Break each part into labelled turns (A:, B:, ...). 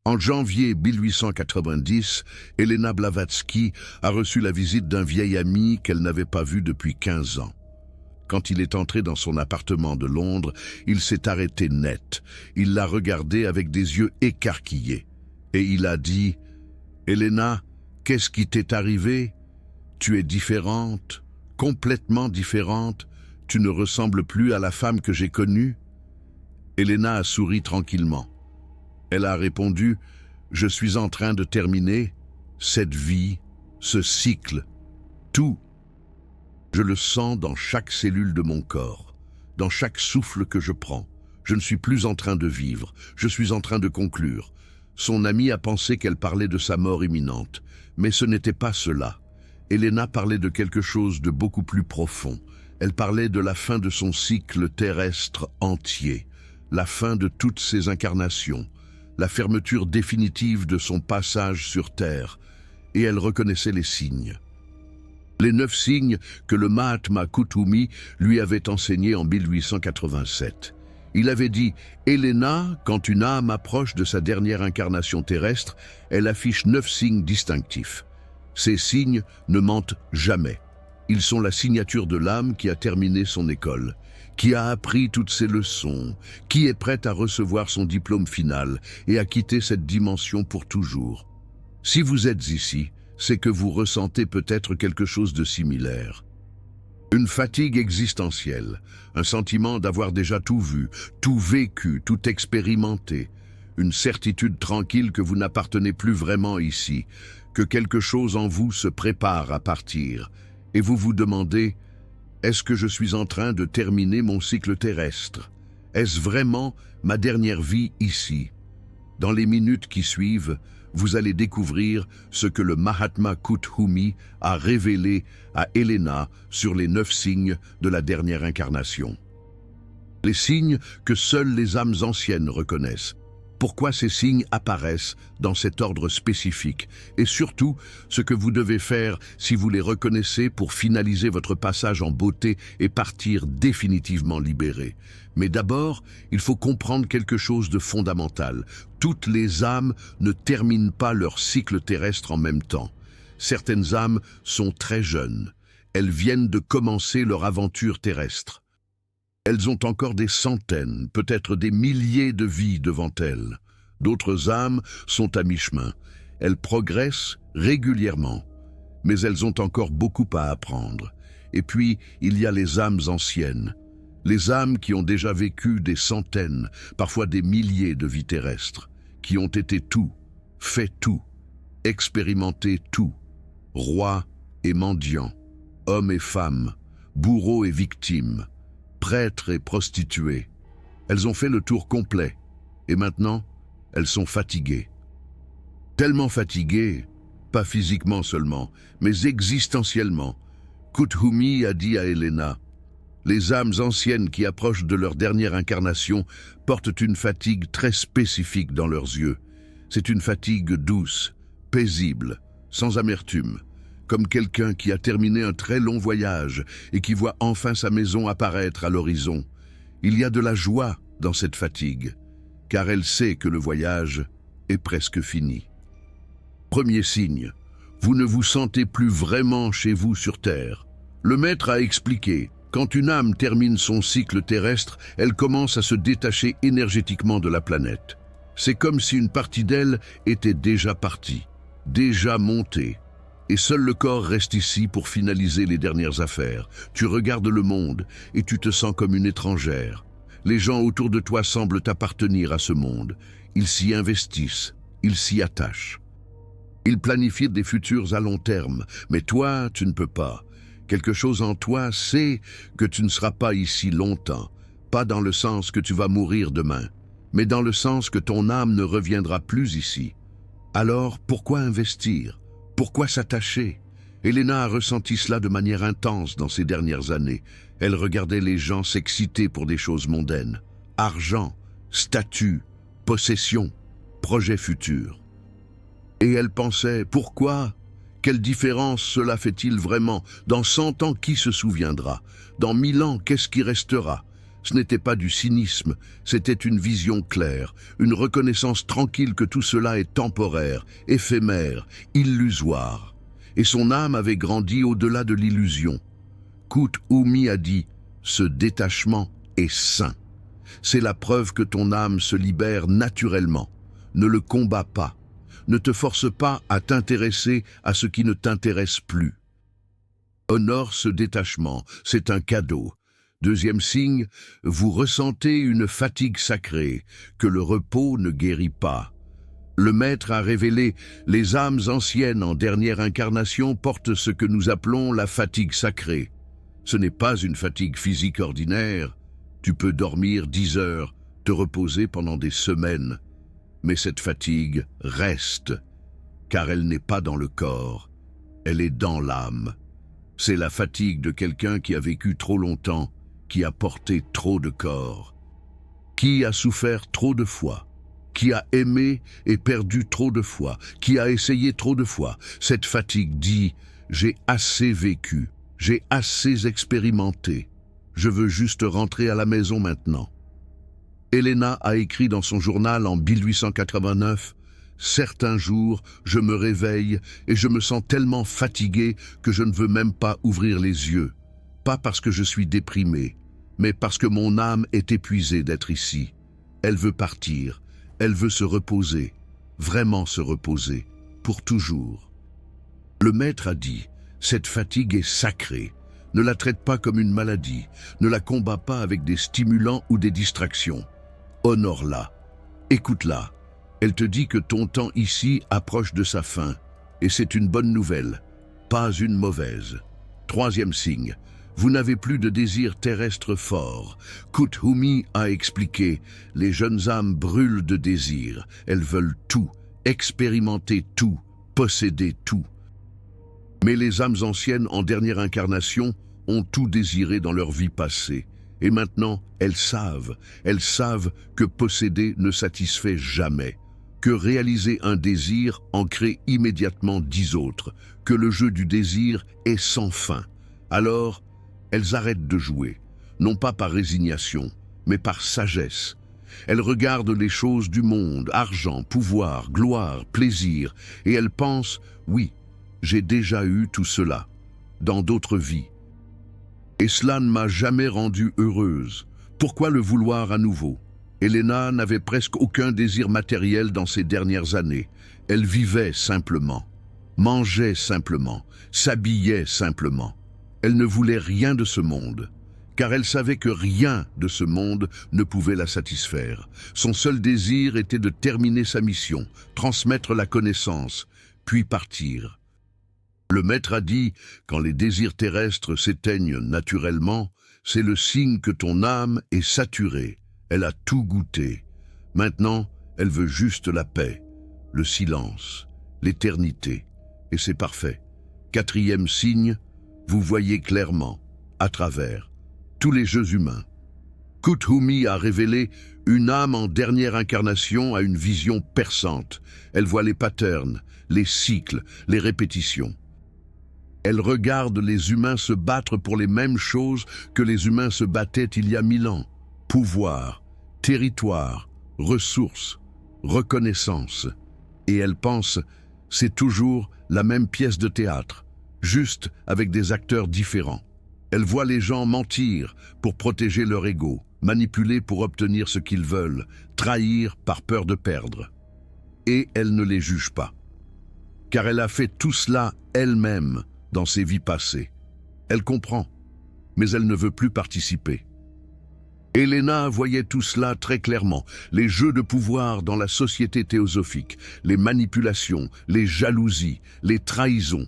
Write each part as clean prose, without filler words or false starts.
A: En janvier 1890, Helena Blavatsky a reçu la visite d'un vieil ami qu'elle n'avait pas vu depuis 15 ans. Quand il est entré dans son appartement de Londres, il s'est arrêté net. Il l'a regardée avec des yeux écarquillés. Et il a dit « Helena, qu'est-ce qui t'est arrivé? Tu es différente, complètement différente. Tu ne ressembles plus à la femme que j'ai connue ?» Helena a souri tranquillement. Elle a répondu « Je suis en train de terminer cette vie, ce cycle, tout. Je le sens dans chaque cellule de mon corps, dans chaque souffle que je prends. Je ne suis plus en train de vivre, je suis en train de conclure. » Son ami a pensé qu'elle parlait de sa mort imminente, mais ce n'était pas cela. Helena parlait de quelque chose de beaucoup plus profond. Elle parlait de la fin de son cycle terrestre entier, la fin de toutes ses incarnations, la fermeture définitive de son passage sur Terre, et elle reconnaissait les signes. Les 9 signes que le Mahatma Kuthumi lui avait enseignés en 1887. Il avait dit « Helena, quand une âme approche de sa dernière incarnation terrestre, elle affiche 9 signes distinctifs. Ces signes ne mentent jamais. Ils sont la signature de l'âme qui a terminé son école, qui a appris toutes ses leçons, qui est prête à recevoir son diplôme final et à quitter cette dimension pour toujours. Si vous êtes ici, c'est que vous ressentez peut-être quelque chose de similaire. Une fatigue existentielle, un sentiment d'avoir déjà tout vu, tout vécu, tout expérimenté, une certitude tranquille que vous n'appartenez plus vraiment ici, que quelque chose en vous se prépare à partir, et vous vous demandez « Est-ce que je suis en train de terminer mon cycle terrestre? Est-ce vraiment ma dernière vie ici ?» Dans les minutes qui suivent, vous allez découvrir ce que le Mahatma Kuthumi a révélé à Helena sur les 9 signes de la dernière incarnation. Les signes que seules les âmes anciennes reconnaissent. Pourquoi ces signes apparaissent dans cet ordre spécifique et surtout ce que vous devez faire si vous les reconnaissez pour finaliser votre passage en beauté et partir définitivement libéré. Mais d'abord, il faut comprendre quelque chose de fondamental. Toutes les âmes ne terminent pas leur cycle terrestre en même temps. Certaines âmes sont très jeunes. Elles viennent de commencer leur aventure terrestre. Elles ont encore des centaines, peut-être des milliers de vies devant elles. D'autres âmes sont à mi-chemin. Elles progressent régulièrement, mais elles ont encore beaucoup à apprendre. Et puis, il y a les âmes anciennes. Les âmes qui ont déjà vécu des centaines, parfois des milliers de vies terrestres, qui ont été tout, fait tout, expérimenté tout, rois et mendiants, hommes et femmes, bourreaux et victimes, prêtres et prostituées. Elles ont fait le tour complet, et maintenant, elles sont fatiguées. Tellement fatiguées, pas physiquement seulement, mais existentiellement. Kuthumi a dit à Helena, « Les âmes anciennes qui approchent de leur dernière incarnation portent une fatigue très spécifique dans leurs yeux. C'est une fatigue douce, paisible, sans amertume, comme quelqu'un qui a terminé un très long voyage et qui voit enfin sa maison apparaître à l'horizon. Il y a de la joie dans cette fatigue, car elle sait que le voyage est presque fini. Premier signe, vous ne vous sentez plus vraiment chez vous sur Terre. Le maître a expliqué, quand une âme termine son cycle terrestre, elle commence à se détacher énergétiquement de la planète. C'est comme si une partie d'elle était déjà partie, déjà montée. Et seul le corps reste ici pour finaliser les dernières affaires. Tu regardes le monde et tu te sens comme une étrangère. Les gens autour de toi semblent appartenir à ce monde. Ils s'y investissent, ils s'y attachent. Ils planifient des futurs à long terme, mais toi, tu ne peux pas. Quelque chose en toi sait que tu ne seras pas ici longtemps, pas dans le sens que tu vas mourir demain, mais dans le sens que ton âme ne reviendra plus ici. Alors, pourquoi investir ? Pourquoi s'attacher? Helena a ressenti cela de manière intense dans ces dernières années. Elle regardait les gens s'exciter pour des choses mondaines. Argent, statut, possession, projets futurs. Et elle pensait, pourquoi? Quelle différence cela fait-il vraiment? Dans 100 ans, qui se souviendra? Dans 1000 ans, qu'est-ce qui restera? Ce n'était pas du cynisme, c'était une vision claire, une reconnaissance tranquille que tout cela est temporaire, éphémère, illusoire. Et son âme avait grandi au-delà de l'illusion. Kut-Humi a dit « Ce détachement est sain ». C'est la preuve que ton âme se libère naturellement. Ne le combats pas. Ne te force pas à t'intéresser à ce qui ne t'intéresse plus. Honore ce détachement, c'est un cadeau. Deuxième signe, vous ressentez une fatigue sacrée, que le repos ne guérit pas. Le Maître a révélé, les âmes anciennes en dernière incarnation portent ce que nous appelons la fatigue sacrée. Ce n'est pas une fatigue physique ordinaire. Tu peux dormir 10 heures, te reposer pendant des semaines. Mais cette fatigue reste, car elle n'est pas dans le corps, elle est dans l'âme. C'est la fatigue de quelqu'un qui a vécu trop longtemps, qui a porté trop de corps, qui a souffert trop de fois, qui a aimé et perdu trop de fois, qui a essayé trop de fois. Cette fatigue dit « J'ai assez vécu, j'ai assez expérimenté, je veux juste rentrer à la maison maintenant ». Elena a écrit dans son journal en 1889 « Certains jours, je me réveille et je me sens tellement fatigué que je ne veux même pas ouvrir les yeux. Pas parce que je suis déprimé, mais parce que mon âme est épuisée d'être ici. Elle veut partir, elle veut se reposer, vraiment se reposer, pour toujours. » Le Maître a dit « Cette fatigue est sacrée. Ne la traite pas comme une maladie, ne la combat pas avec des stimulants ou des distractions. Honore-la, écoute-la. Elle te dit que ton temps ici approche de sa fin, et c'est une bonne nouvelle, pas une mauvaise. Troisième signe, vous n'avez plus de désir terrestre fort. Kut-Humi a expliqué, les jeunes âmes brûlent de désir, elles veulent tout, expérimenter tout, posséder tout. Mais les âmes anciennes en dernière incarnation ont tout désiré dans leur vie passée. Et maintenant, elles savent que posséder ne satisfait jamais, que réaliser un désir en crée immédiatement 10 autres, que le jeu du désir est sans fin. Alors, elles arrêtent de jouer, non pas par résignation, mais par sagesse. Elles regardent les choses du monde, argent, pouvoir, gloire, plaisir, et elles pensent, oui, j'ai déjà eu tout cela, dans d'autres vies. Et cela ne m'a jamais rendue heureuse. Pourquoi le vouloir à nouveau? Elena n'avait presque aucun désir matériel dans ces dernières années. Elle vivait simplement, mangeait simplement, s'habillait simplement. Elle ne voulait rien de ce monde, car elle savait que rien de ce monde ne pouvait la satisfaire. Son seul désir était de terminer sa mission, transmettre la connaissance, puis partir. Le Maître a dit, quand les désirs terrestres s'éteignent naturellement, c'est le signe que ton âme est saturée, elle a tout goûté. Maintenant, elle veut juste la paix, le silence, l'éternité, et c'est parfait. Quatrième signe, vous voyez clairement, à travers, tous les jeux humains. Kut-Humi a révélé une âme en dernière incarnation a une vision perçante. Elle voit les patterns, les cycles, les répétitions. Elle regarde les humains se battre pour les mêmes choses que les humains se battaient il y a 1000 ans. Pouvoir, territoire, ressources, reconnaissance. Et elle pense, c'est toujours la même pièce de théâtre, juste avec des acteurs différents. Elle voit les gens mentir pour protéger leur ego, manipuler pour obtenir ce qu'ils veulent, trahir par peur de perdre. Et elle ne les juge pas. Car elle a fait tout cela elle-même dans ses vies passées. Elle comprend, mais elle ne veut plus participer. Elena voyait tout cela très clairement, les jeux de pouvoir dans la société théosophique, les manipulations, les jalousies, les trahisons.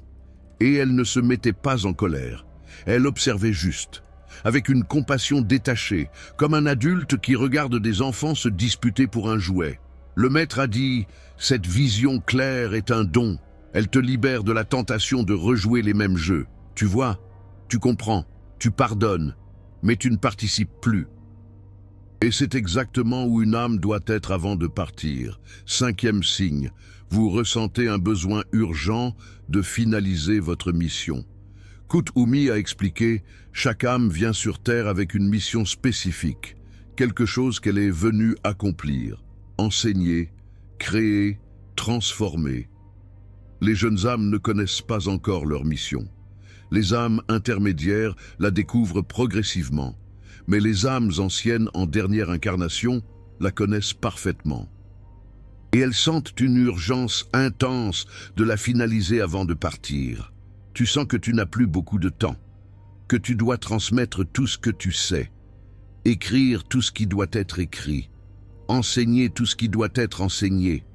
A: Et elle ne se mettait pas en colère. Elle observait juste, avec une compassion détachée, comme un adulte qui regarde des enfants se disputer pour un jouet. Le Maître a dit, cette vision claire est un don. Elle te libère de la tentation de rejouer les mêmes jeux. Tu vois, tu comprends, tu pardonnes, mais tu ne participes plus. Et c'est exactement où une âme doit être avant de partir. Cinquième signe, vous ressentez un besoin urgent de finaliser votre mission. Kut-Umi a expliqué, chaque âme vient sur Terre avec une mission spécifique, quelque chose qu'elle est venue accomplir, enseigner, créer, transformer. Les jeunes âmes ne connaissent pas encore leur mission. Les âmes intermédiaires la découvrent progressivement, mais les âmes anciennes en dernière incarnation la connaissent parfaitement. Et elles sentent une urgence intense de la finaliser avant de partir. Tu sens que tu n'as plus beaucoup de temps, que tu dois transmettre tout ce que tu sais, écrire tout ce qui doit être écrit, enseigner tout ce qui doit être enseigné,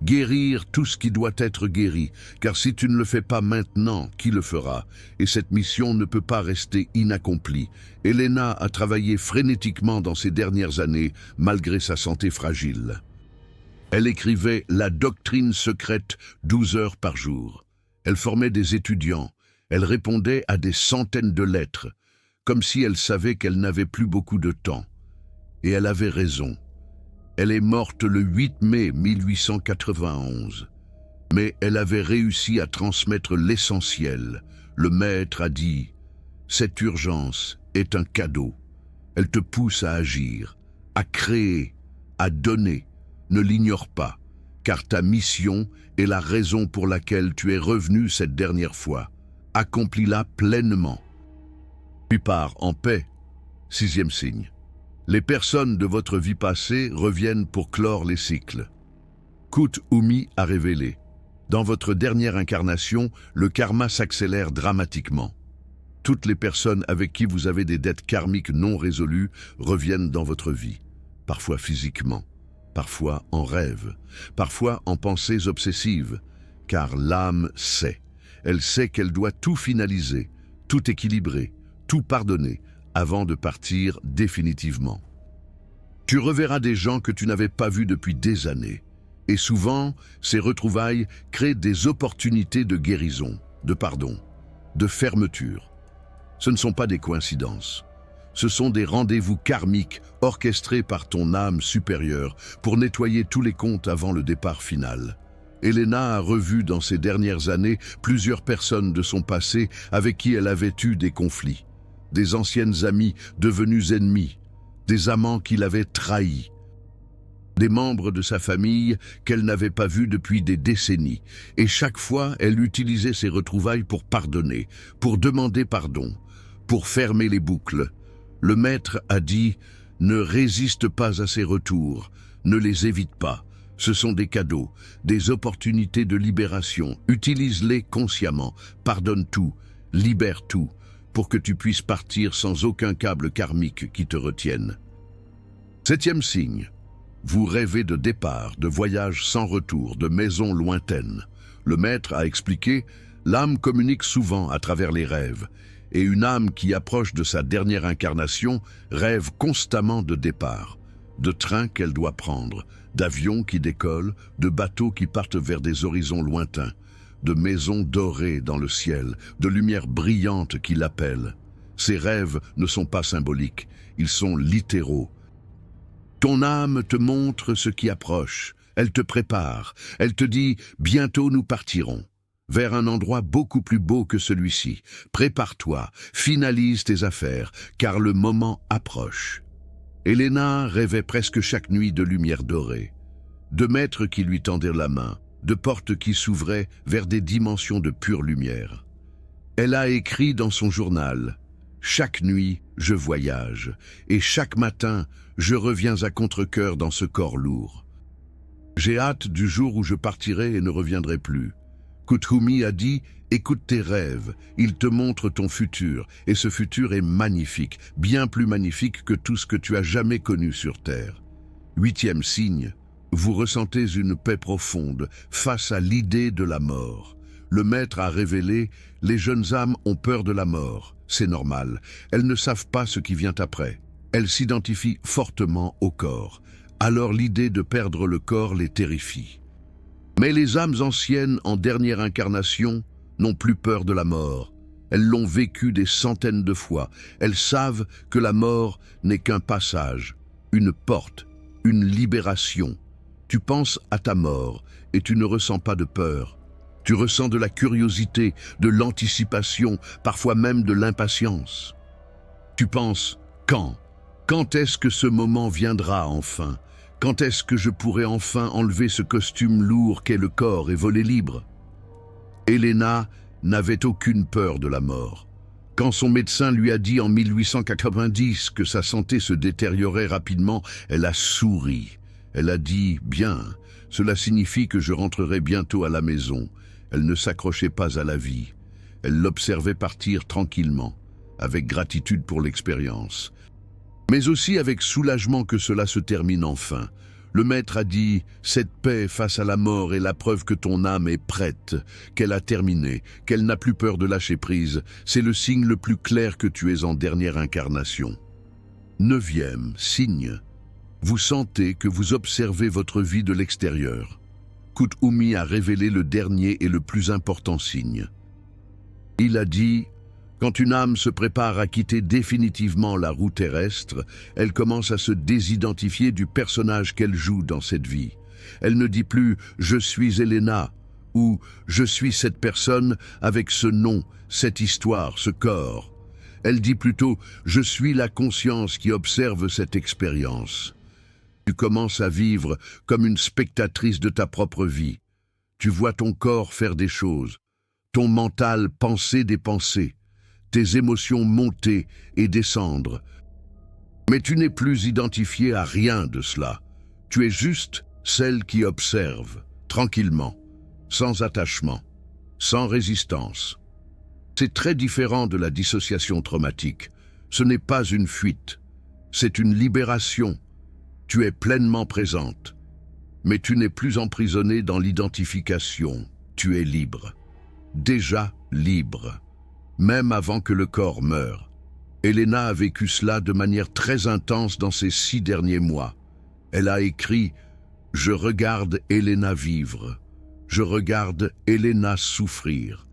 A: guérir tout ce qui doit être guéri, car si tu ne le fais pas maintenant, qui le fera? Et cette mission ne peut pas rester inaccomplie. Elena a travaillé frénétiquement dans ces dernières années, malgré sa santé fragile. Elle écrivait la doctrine secrète 12 heures par jour. Elle formait des étudiants, elle répondait à des centaines de lettres, comme si elle savait qu'elle n'avait plus beaucoup de temps. Et elle avait raison. Elle est morte le 8 mai 1891. Mais elle avait réussi à transmettre l'essentiel. Le maître a dit « Cette urgence est un cadeau. Elle te pousse à agir, à créer, à donner. Ne l'ignore pas, car ta mission est la raison pour laquelle tu es revenu cette dernière fois. Accomplis-la pleinement. » Puis pars en paix. 6e signe. Les personnes de votre vie passée reviennent pour clore les cycles. Kut-Umi a révélé. Dans votre dernière incarnation, le karma s'accélère dramatiquement. Toutes les personnes avec qui vous avez des dettes karmiques non résolues reviennent dans votre vie, parfois physiquement, parfois en rêve, parfois en pensées obsessives, car l'âme sait. Elle sait qu'elle doit tout finaliser, tout équilibrer, tout pardonner, avant de partir définitivement. Tu reverras des gens que tu n'avais pas vus depuis des années. Et souvent, ces retrouvailles créent des opportunités de guérison, de pardon, de fermeture. Ce ne sont pas des coïncidences. Ce sont des rendez-vous karmiques orchestrés par ton âme supérieure pour nettoyer tous les comptes avant le départ final. Elena a revu dans ces dernières années plusieurs personnes de son passé avec qui elle avait eu des conflits. Des anciennes amies devenues ennemies, des amants qui l'avaient trahi, des membres de sa famille qu'elle n'avait pas vus depuis des décennies. Et chaque fois, elle utilisait ces retrouvailles pour pardonner, pour demander pardon, pour fermer les boucles. Le maître a dit « Ne résiste pas à ces retours, ne les évite pas. Ce sont des cadeaux, des opportunités de libération. Utilise-les consciemment, pardonne tout, libère tout, pour que tu puisses partir sans aucun câble karmique qui te retienne. » 7e signe. Vous rêvez de départ, de voyages sans retour, de maisons lointaines. Le maître a expliqué, l'âme communique souvent à travers les rêves, et une âme qui approche de sa dernière incarnation rêve constamment de départ, de trains qu'elle doit prendre, d'avions qui décollent, de bateaux qui partent vers des horizons lointains, de maisons dorées dans le ciel, de lumières brillantes qui l'appellent. Ces rêves ne sont pas symboliques, ils sont littéraux. Ton âme te montre ce qui approche, elle te prépare, elle te dit « bientôt nous partirons » vers un endroit beaucoup plus beau que celui-ci. Prépare-toi, finalise tes affaires, car le moment approche. Elena rêvait presque chaque nuit de lumière dorée, de maîtres qui lui tendaient la main, de portes qui s'ouvraient vers des dimensions de pure lumière. Elle a écrit dans son journal « Chaque nuit, je voyage, et chaque matin, je reviens à contre-cœur dans ce corps lourd. J'ai hâte du jour où je partirai et ne reviendrai plus. » Kut-Umi a dit « Écoute tes rêves, ils te montrent ton futur, et ce futur est magnifique, bien plus magnifique que tout ce que tu as jamais connu sur Terre. » 8e signe. Vous ressentez une paix profonde face à l'idée de la mort. Le maître a révélé « Les jeunes âmes ont peur de la mort. C'est normal. Elles ne savent pas ce qui vient après. Elles s'identifient fortement au corps. Alors l'idée de perdre le corps les terrifie. Mais les âmes anciennes en dernière incarnation n'ont plus peur de la mort. Elles l'ont vécu des centaines de fois. Elles savent que la mort n'est qu'un passage, une porte, une libération. Tu penses à ta mort et tu ne ressens pas de peur. Tu ressens de la curiosité, de l'anticipation, parfois même de l'impatience. Tu penses, quand? Quand est-ce que ce moment viendra enfin? Quand est-ce que je pourrai enfin enlever ce costume lourd qu'est le corps et voler libre? Elena n'avait aucune peur de la mort. Quand son médecin lui a dit en 1890 que sa santé se détériorait rapidement, elle a souri. Elle a dit « Bien, cela signifie que je rentrerai bientôt à la maison ». Elle ne s'accrochait pas à la vie. Elle l'observait partir tranquillement, avec gratitude pour l'expérience. Mais aussi avec soulagement que cela se termine enfin. Le maître a dit « Cette paix face à la mort est la preuve que ton âme est prête, qu'elle a terminé, qu'elle n'a plus peur de lâcher prise. C'est le signe le plus clair que tu es en dernière incarnation. » 9e signe. Vous sentez que vous observez votre vie de l'extérieur. Kuthumi a révélé le dernier et le plus important signe. Il a dit « Quand une âme se prépare à quitter définitivement la roue terrestre, elle commence à se désidentifier du personnage qu'elle joue dans cette vie. Elle ne dit plus « Je suis Elena » ou « Je suis cette personne avec ce nom, cette histoire, ce corps ». Elle dit plutôt « Je suis la conscience qui observe cette expérience ». Tu commences à vivre comme une spectatrice de ta propre vie. Tu vois ton corps faire des choses, ton mental penser des pensées, tes émotions monter et descendre. Mais tu n'es plus identifié à rien de cela. Tu es juste celle qui observe, tranquillement, sans attachement, sans résistance. C'est très différent de la dissociation traumatique. Ce n'est pas une fuite, c'est une libération. Tu es pleinement présente, mais tu n'es plus emprisonné dans l'identification. Tu es libre, déjà libre, même avant que le corps meure. Elena a vécu cela de manière très intense dans ces 6 derniers mois. Elle a écrit « Je regarde Elena vivre, je regarde Elena souffrir.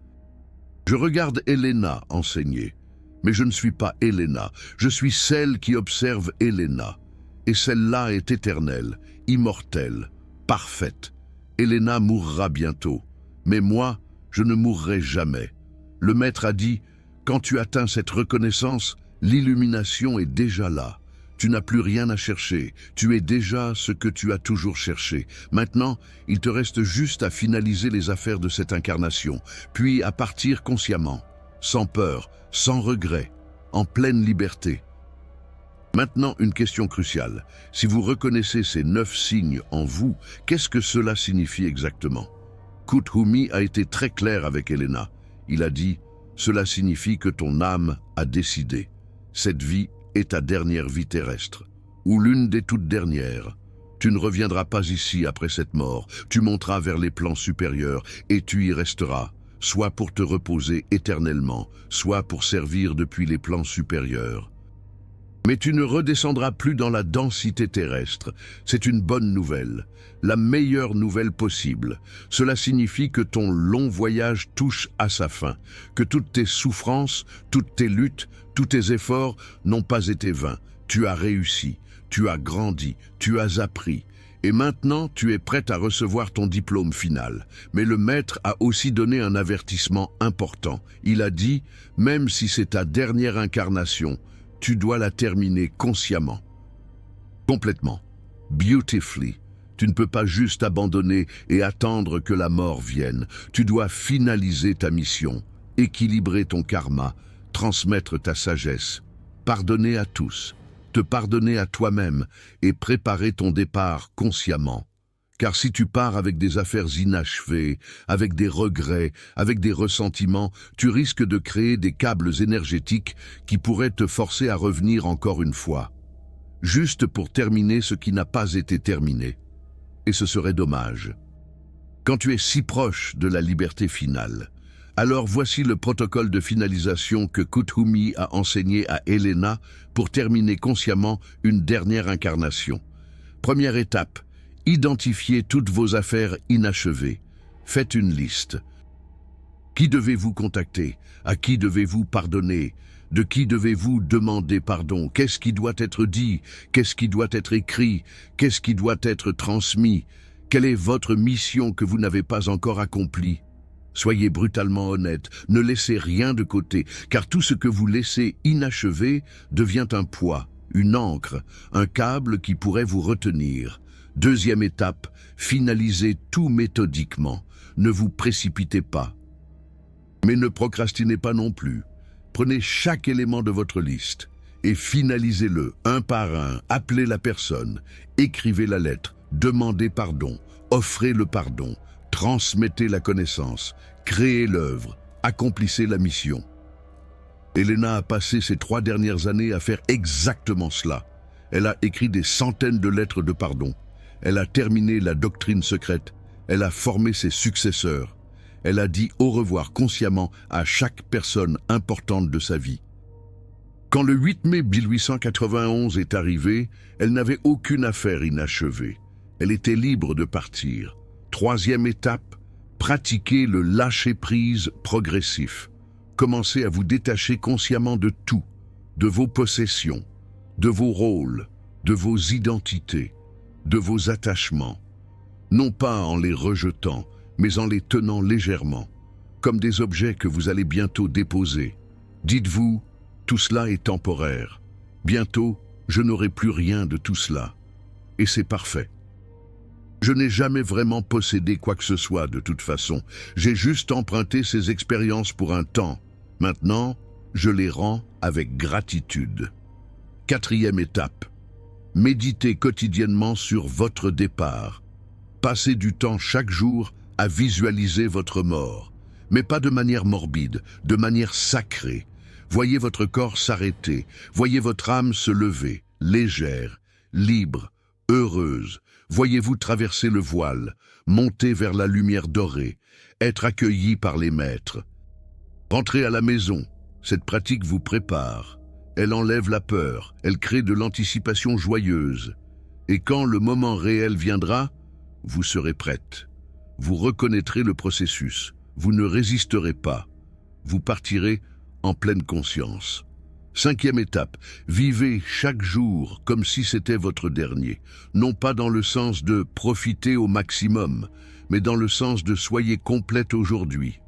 A: Je regarde Elena enseigner, mais je ne suis pas Elena, je suis celle qui observe Elena. Et celle-là est éternelle, immortelle, parfaite. Elena mourra bientôt, mais moi, je ne mourrai jamais. Le maître a dit, quand tu atteins cette reconnaissance, l'illumination est déjà là. Tu n'as plus rien à chercher, tu es déjà ce que tu as toujours cherché. Maintenant, il te reste juste à finaliser les affaires de cette incarnation, puis à partir consciemment, sans peur, sans regret, en pleine liberté. Maintenant, une question cruciale. Si vous reconnaissez ces 9 signes en vous, qu'est-ce que cela signifie exactement? Kuthumi a été très clair avec Elena. Il a dit « Cela signifie que ton âme a décidé. Cette vie est ta dernière vie terrestre, ou l'une des toutes dernières. Tu ne reviendras pas ici après cette mort. Tu monteras vers les plans supérieurs et tu y resteras, soit pour te reposer éternellement, soit pour servir depuis les plans supérieurs. Mais tu ne redescendras plus dans la densité terrestre. C'est une bonne nouvelle, la meilleure nouvelle possible. Cela signifie que ton long voyage touche à sa fin, que toutes tes souffrances, toutes tes luttes, tous tes efforts n'ont pas été vains. Tu as réussi, tu as grandi, tu as appris. Et maintenant, tu es prête à recevoir ton diplôme final. Mais le maître a aussi donné un avertissement important. Il a dit, même si c'est ta dernière incarnation, tu dois la terminer consciemment, complètement, beautifully. Tu ne peux pas juste abandonner et attendre que la mort vienne. Tu dois finaliser ta mission, équilibrer ton karma, transmettre ta sagesse, pardonner à tous, te pardonner à toi-même et préparer ton départ consciemment. Car si tu pars avec des affaires inachevées, avec des regrets, avec des ressentiments, tu risques de créer des câbles énergétiques qui pourraient te forcer à revenir encore une fois, juste pour terminer ce qui n'a pas été terminé. Et ce serait dommage. Quand tu es si proche de la liberté finale, alors voici le protocole de finalisation que Kuthumi a enseigné à Elena pour terminer consciemment une dernière incarnation. Première étape. Identifiez toutes vos affaires inachevées. Faites une liste. Qui devez-vous contacter? À qui devez-vous pardonner? De qui devez-vous demander pardon? Qu'est-ce qui doit être dit? Qu'est-ce qui doit être écrit? Qu'est-ce qui doit être transmis? Quelle est votre mission que vous n'avez pas encore accomplie? Soyez brutalement honnête, ne laissez rien de côté, car tout ce que vous laissez inachevé devient un poids, une ancre, un câble qui pourrait vous retenir. Deuxième étape, finalisez tout méthodiquement. Ne vous précipitez pas. Mais ne procrastinez pas non plus. Prenez chaque élément de votre liste et finalisez-le un par un. Appelez la personne, écrivez la lettre, demandez pardon, offrez le pardon, transmettez la connaissance, créez l'œuvre, accomplissez la mission. Elena a passé ces 3 dernières années à faire exactement cela. Elle a écrit des centaines de lettres de pardon. Elle a terminé la doctrine secrète. Elle a formé ses successeurs. Elle a dit au revoir consciemment à chaque personne importante de sa vie. Quand le 8 mai 1891 est arrivé, elle n'avait aucune affaire inachevée. Elle était libre de partir. Troisième étape, pratiquez le lâcher-prise progressif. Commencez à vous détacher consciemment de tout, de vos possessions, de vos rôles, de vos identités, de vos attachements. Non pas en les rejetant, mais en les tenant légèrement, comme des objets que vous allez bientôt déposer. Dites-vous, tout cela est temporaire. Bientôt, je n'aurai plus rien de tout cela. Et c'est parfait. Je n'ai jamais vraiment possédé quoi que ce soit de toute façon. J'ai juste emprunté ces expériences pour un temps. Maintenant, je les rends avec gratitude. Quatrième étape. Méditez quotidiennement sur votre départ. Passez du temps chaque jour à visualiser votre mort, mais pas de manière morbide, de manière sacrée. Voyez votre corps s'arrêter, voyez votre âme se lever, légère, libre, heureuse. Voyez-vous traverser le voile, monter vers la lumière dorée, être accueilli par les maîtres. Rentrez à la maison, cette pratique vous prépare. Elle enlève la peur, elle crée de l'anticipation joyeuse. Et quand le moment réel viendra, vous serez prête. Vous reconnaîtrez le processus, vous ne résisterez pas. Vous partirez en pleine conscience. Cinquième étape, vivez chaque jour comme si c'était votre dernier. Non pas dans le sens de profiter au maximum, mais dans le sens de soyez complète aujourd'hui.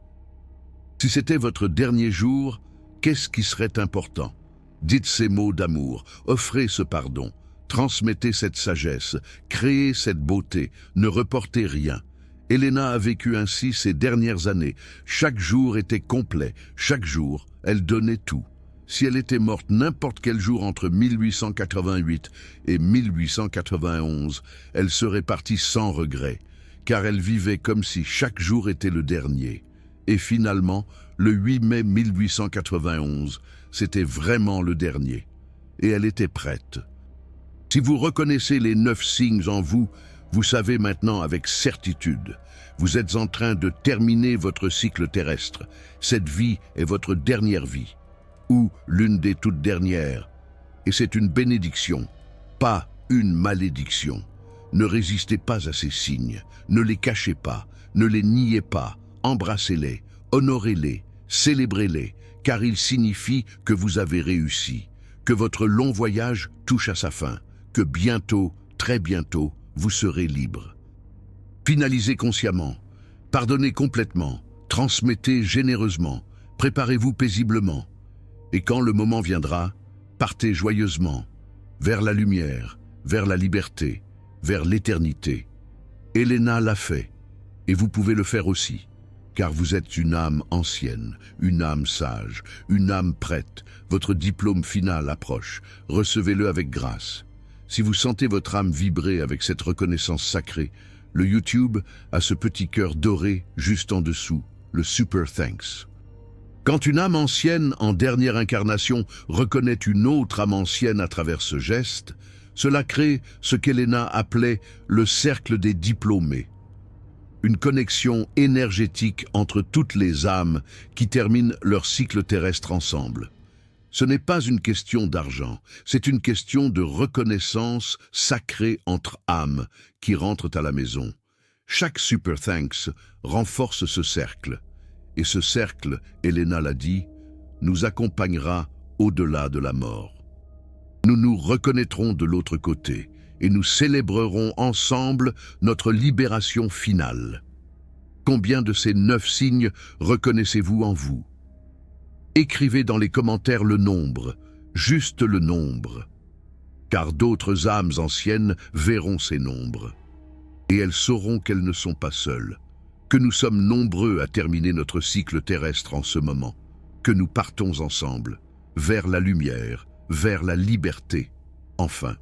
A: Si c'était votre dernier jour, qu'est-ce qui serait important? Dites ces mots d'amour, offrez ce pardon, transmettez cette sagesse, créez cette beauté, ne reportez rien. Elena a vécu ainsi ces dernières années. Chaque jour était complet, chaque jour, elle donnait tout. Si elle était morte n'importe quel jour entre 1888 et 1891, elle serait partie sans regret, car elle vivait comme si chaque jour était le dernier. Et finalement, le 8 mai 1891, c'était vraiment le dernier. Et elle était prête. Si vous reconnaissez les 9 signes en vous, vous savez maintenant avec certitude, vous êtes en train de terminer votre cycle terrestre. Cette vie est votre dernière vie, ou l'une des toutes dernières. Et c'est une bénédiction, pas une malédiction. Ne résistez pas à ces signes, ne les cachez pas, ne les niez pas, embrassez-les, honorez-les, célébrez-les, car ils signifient que vous avez réussi, que votre long voyage touche à sa fin, que bientôt, très bientôt, vous serez libre. Finalisez consciemment, pardonnez complètement, transmettez généreusement, préparez-vous paisiblement. Et quand le moment viendra, partez joyeusement, vers la lumière, vers la liberté, vers l'éternité. Elena l'a fait, et vous pouvez le faire aussi, car vous êtes une âme ancienne, une âme sage, une âme prête. Votre diplôme final approche, recevez-le avec grâce. Si vous sentez votre âme vibrer avec cette reconnaissance sacrée, le YouTube a ce petit cœur doré juste en dessous, le Super Thanks. Quand une âme ancienne en dernière incarnation reconnaît une autre âme ancienne à travers ce geste, cela crée ce qu'Elena appelait le cercle des diplômés. Une connexion énergétique entre toutes les âmes qui terminent leur cycle terrestre ensemble. Ce n'est pas une question d'argent, c'est une question de reconnaissance sacrée entre âmes qui rentrent à la maison. Chaque Super Thanks renforce ce cercle. Et ce cercle, Elena l'a dit, nous accompagnera au-delà de la mort. Nous nous reconnaîtrons de l'autre côté et nous célébrerons ensemble notre libération finale. Combien de ces 9 signes reconnaissez-vous en vous? Écrivez dans les commentaires le nombre, juste le nombre, car d'autres âmes anciennes verront ces nombres, et elles sauront qu'elles ne sont pas seules, que nous sommes nombreux à terminer notre cycle terrestre en ce moment, que nous partons ensemble, vers la lumière, vers la liberté, enfin.